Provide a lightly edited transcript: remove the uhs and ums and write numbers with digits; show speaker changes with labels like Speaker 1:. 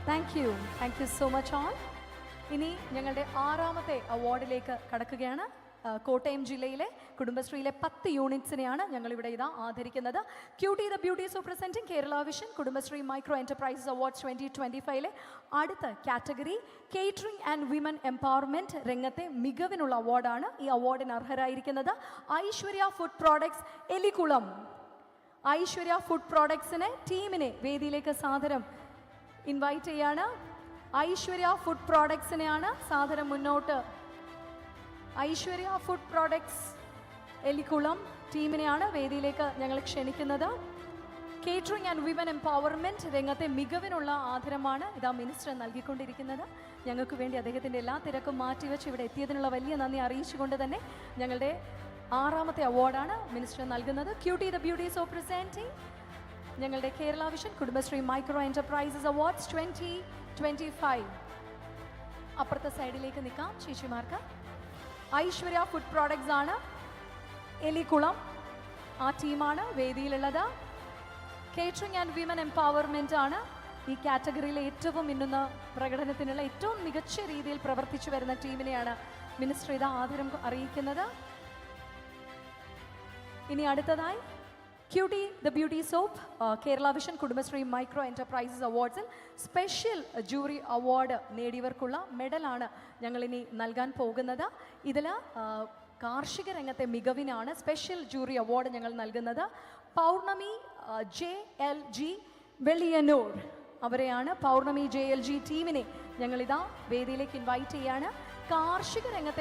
Speaker 1: Thank you so much all. ഇനി ഞങ്ങളുടെ 6ാമത്തെ അവാർഡിലേക്ക് കടക്കുകയാണ്. കോട്ടയം ജില്ലയിലെ കുടുംബശ്രീയിലെ 10 യൂണിറ്റ്സിനെയാണ് ഞങ്ങളിവിടെ ആദരിക്കുന്നത്. Cutie the beauties of presenting Kerala vision Kudumbashree micro enterprises awards 2025 അടുത്ത category catering and women empowerment രംഗത്തെ മികവിനുള്ള അവാർഡാണ്. ഈ അവാർഡിന് അർഹരായിരിക്കുന്നത് Aishwarya food products Elikkulam. Aishwarya food പ്രോഡക്ട്സിനെ ടീമിനെ വേദിയിലേക്ക് സാദരം ഇൻവൈറ്റ് ചെയ്യാണ്. ഐശ്വര്യ ഫുഡ് പ്രോഡക്ട്സിനെയാണ് സാദരം മുന്നോട്ട്. ഐശ്വര്യ ഫുഡ് പ്രോഡക്ട്സ് എലിക്കുളം ടീമിനെയാണ് വേദിയിലേക്ക് ഞങ്ങൾ ക്ഷണിക്കുന്നത്. കേറ്ററിംഗ് ആൻഡ് വിമൻ എംപവർമെൻറ്റ് രംഗത്തെ മികവിനുള്ള ആദരമാണ് മിനിസ്റ്റർ നൽകിക്കൊണ്ടിരിക്കുന്നത്. ഞങ്ങൾക്ക് വേണ്ടി അദ്ദേഹത്തിൻ്റെ എല്ലാ തിരക്കും മാറ്റിവെച്ച് ഇവിടെ എത്തിയതിനുള്ള വലിയ നന്ദി അറിയിച്ചുകൊണ്ട് തന്നെ ഞങ്ങളുടെ 6ാമത്തെ അവാർഡാണ് മിനിസ്റ്റർ നൽകുന്നത്. Cutie the beauties of presenting ഞങ്ങളുടെ Kerala vision Kudumbashree micro enterprises awards 2025. അപ്പുറത്തെ സൈഡിലേക്ക് നിൽക്കാം ചേച്ചിമാർക്ക്. ഐശ്വര്യ ഫുഡ് പ്രോഡക്ട്സ് ആണ് എലിക്കുളം, ആ ടീമാണ് വേദിയിലുള്ളത്. കേറ്ററിംഗ് ആൻഡ് വിമൻ എംപവർമെൻ്റ് ആണ് ഈ കാറ്റഗറിയിലെ ഏറ്റവും മിന്നുന്ന പ്രകടനത്തിനുള്ള ഏറ്റവും മികച്ച രീതിയിൽ പ്രവർത്തിച്ചു വരുന്ന ടീമിനെയാണ് മിനിസ്റ്റർ ആദരം അറിയിക്കുന്നത്. ഇനി അടുത്തതായി cutie the beauties of Kerala vision Kudumbashree micro enterprises അവാർഡ്സിൽ സ്പെഷ്യൽ ജൂറി അവാർഡ് നേടിയവർക്കുള്ള മെഡലാണ് ഞങ്ങളിനി നൽകാൻ പോകുന്നത്. ഇതിൽ കാർഷിക രംഗത്തെ മികവിനാണ് സ്പെഷ്യൽ ജൂറി അവാർഡ് ഞങ്ങൾ നൽകുന്നത്. പൗർണമി JLG വെളിയന്നൂർ അവരെയാണ്. പൗർണമി JLG ടീമിനെ ഞങ്ങളിതാ വേദിയിലേക്ക് ഇൻവൈറ്റ് ചെയ്യാണ്. കാർഷിക രംഗത്തെ